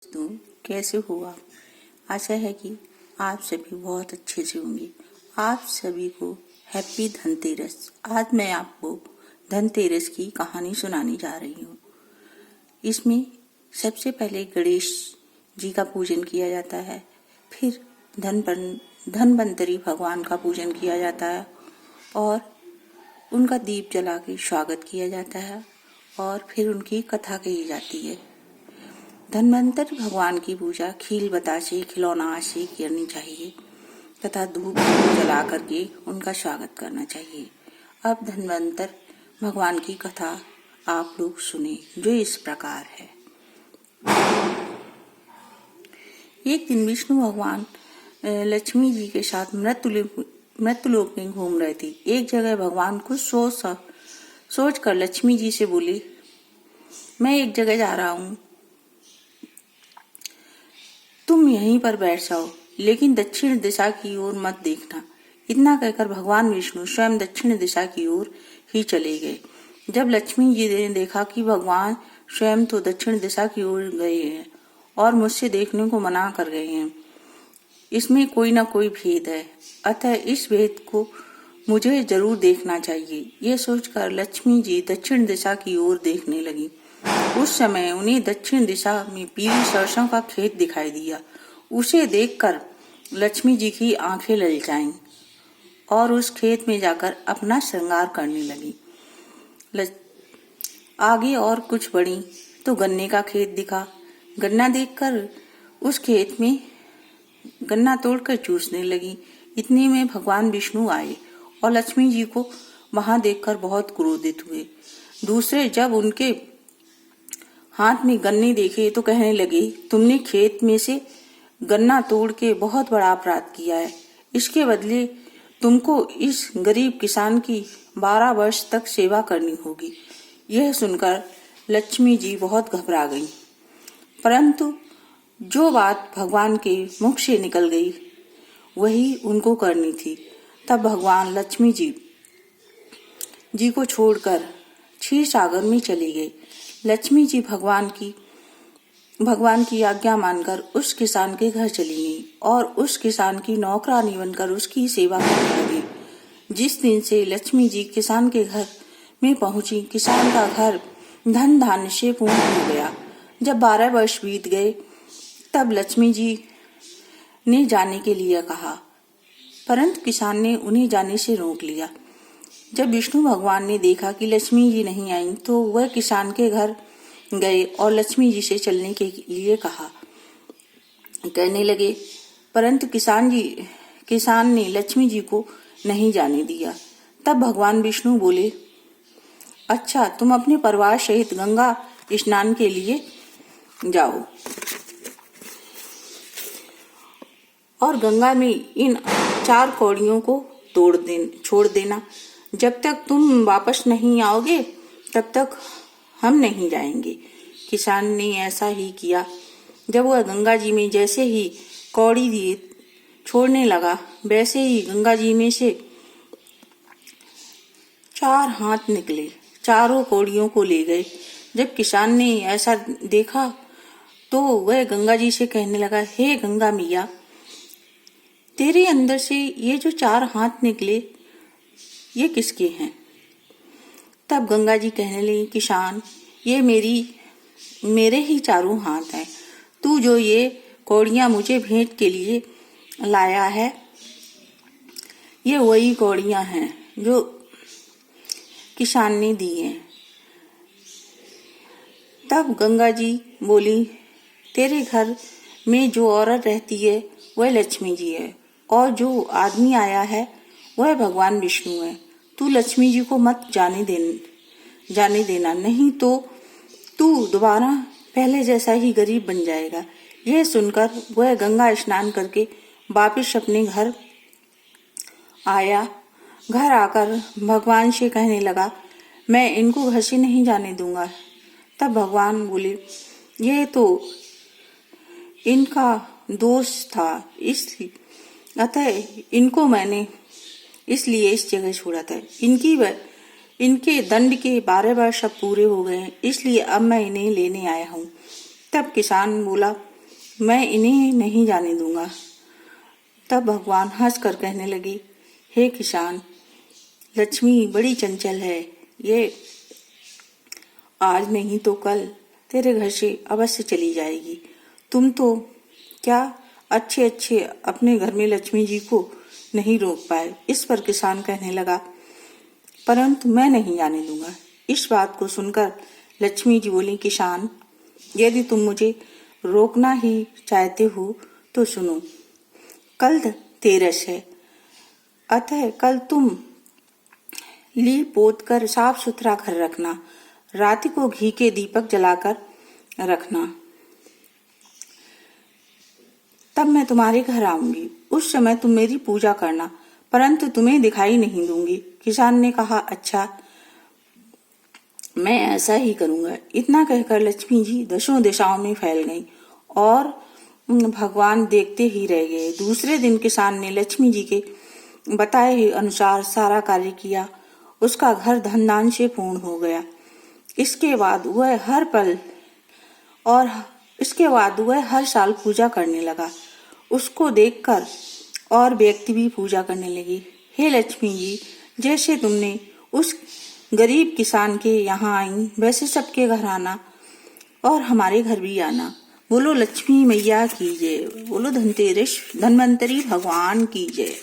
दोस्तों, कैसे हो आप? आशा है कि आप सभी बहुत अच्छे से होंगे। आप सभी को हैप्पी धनतेरस। आज मैं आपको धनतेरस की कहानी सुनाने जा रही हूँ। इसमें सबसे पहले गणेश जी का पूजन किया जाता है, फिर धनवंतरी भगवान का पूजन किया जाता है और उनका दीप जला के स्वागत किया जाता है और फिर उनकी कथा कही जाती है। धनवंतरी भगवान की पूजा खील बतासे खिलौना से करनी चाहिए तथा धूप जला करके उनका स्वागत करना चाहिए। अब धनवंतरी भगवान की कथा आप लोग सुने, जो इस प्रकार है। एक दिन विष्णु भगवान लक्ष्मी जी के साथ मृत्युलोक में घूम रहे थे। एक जगह भगवान कुछ सोच कर लक्ष्मी जी से बोले, मैं एक जगह जा रहा हूँ, तुम यहीं पर बैठ जाओ, लेकिन दक्षिण दिशा की ओर मत देखना। इतना कहकर भगवान विष्णु स्वयं दक्षिण दिशा की ओर ही चले गए। जब लक्ष्मी जी ने देखा कि भगवान स्वयं तो दक्षिण दिशा की ओर गए हैं और मुझसे देखने को मना कर गए हैं, इसमें कोई न कोई भेद है, अतः इस भेद को मुझे जरूर देखना चाहिए। ये सोचकर लक्ष्मी जी दक्षिण दिशा की ओर देखने लगी। उस समय उन्हें दक्षिण दिशा में पीली सरसों का खेत दिखाई दिया। उसे देखकर लक्ष्मी जी की आंखें ललचाईं और उस खेत में जाकर अपना श्रृंगार करने लगी। आगे और कुछ बढ़ी तो गन्ने का खेत दिखा। गन्ना देखकर उस खेत में गन्ना तोड़कर चूसने लगी। इतने में भगवान विष्णु आए और लक्ष्मी जी को वहां देखकर बहुत क्रोधित हुए। दूसरे जब उनके हाथ में गन्ने देखे तो कहने लगे, तुमने खेत में से गन्ना तोड़ के बहुत बड़ा अपराध किया है। इसके बदले तुमको इस गरीब किसान की 12 वर्ष तक सेवा करनी होगी। यह सुनकर लक्ष्मी जी बहुत घबरा गई, परंतु जो बात भगवान के मुख से निकल गई वही उनको करनी थी। तब भगवान लक्ष्मी जी को छोड़कर क्षीर सागर में चले गए। लक्ष्मी जी भगवान की आज्ञा मानकर उस किसान के घर चली गई और उस किसान की नौकरानी बनकर उसकी सेवा करने लगी। जिस दिन से लक्ष्मी जी किसान के घर में पहुंची, किसान का घर धन धान्य से पूर्ण हो गया। जब 12 वर्ष बीत गए तब लक्ष्मी जी ने जाने के लिए कहा, परंतु किसान ने उन्हें जाने से रोक लिया। जब विष्णु भगवान ने देखा कि लक्ष्मी जी नहीं आई तो वह किसान के घर गए और लक्ष्मी जी से चलने के लिए कहने लगे, परंतु किसान ने लक्ष्मी जी को नहीं जाने दिया। तब भगवान विष्णु बोले, अच्छा, तुम अपने परिवार सहित गंगा स्नान के लिए जाओ और गंगा में इन 4 कौड़ियों को छोड़ देना। जब तक तुम वापस नहीं आओगे तब तक हम नहीं जाएंगे। किसान ने ऐसा ही किया। जब वह गंगा जी में जैसे ही कौड़ी दिए छोड़ने लगा, वैसे ही गंगा जी में से 4 हाथ निकले, चारों कौड़ियों को ले गए। जब किसान ने ऐसा देखा तो वह गंगा जी से कहने लगा, हे गंगा मैया, तेरे अंदर से ये जो 4 हाथ निकले ये किसके हैं? तब गंगा जी कहने लगी, किसान, ये मेरे ही 4 हाथ हैं। तू जो ये कौड़ियां मुझे भेंट के लिए लाया है, ये वही कौड़ियां हैं जो किसान ने दी हैं। तब गंगा जी बोली, तेरे घर में जो औरत रहती है वह लक्ष्मी जी है और जो आदमी आया है वह भगवान विष्णु है। तू लक्ष्मी जी को मत जाने देना, नहीं तो तू दोबारा पहले जैसा ही गरीब बन जाएगा। यह सुनकर वह गंगा स्नान करके वापिस अपने घर आया। घर आकर भगवान से कहने लगा, मैं इनको घर से नहीं जाने दूंगा। तब भगवान बोले, यह तो इनका दोष था, इसलिए अतः इनको मैंने इसलिए इस जगह छोड़ा था। इनके दंड के 12 वर्ष अब पूरे हो गए हैं, इसलिए अब मैं इन्हें लेने आया हूँ। तब किसान बोला, मैं इन्हें नहीं जाने दूंगा। तब भगवान हंसकर कहने लगे, हे किसान, लक्ष्मी बड़ी चंचल है। ये आज नहीं तो कल तेरे घर से अवश्य चली जाएगी। तुम तो क्या अच्छे अच्छे अपने घर में लक्ष्मी जी को नहीं रोक पाए। इस पर किसान कहने लगा, परंतु मैं नहीं जाने दूंगा। इस बात को सुनकर लक्ष्मी जी बोली, किसान, यदि तुम मुझे रोकना ही चाहते हो तो सुनो, कल तेरस है, अतः कल तुम लीप पोत कर साफ सुथरा घर रखना। रात को घी के दीपक जलाकर रखना। तब मैं तुम्हारे घर आऊंगी। उस समय तुम मेरी पूजा करना, परंतु तुम्हें दिखाई नहीं दूंगी। किसान ने कहा, अच्छा, मैं ऐसा ही करूंगा। इतना कहकर लक्ष्मी जी दसों दिशाओं में फैल गईं और भगवान देखते ही रह गए। दूसरे दिन किसान ने लक्ष्मी जी के बताए हुए अनुसार सारा कार्य किया। उसका घर धन दान से पूर्ण हो गया। इसके बाद वह हर साल पूजा करने लगा। उसको देखकर और व्यक्ति भी पूजा करने लगे। हे लक्ष्मी जी, जैसे तुमने उस गरीब किसान के यहाँ आई, वैसे सबके घर आना और हमारे घर भी आना। बोलो लक्ष्मी मैया की जय। बोलो धनतेरस धन्वंतरी भगवान की जय।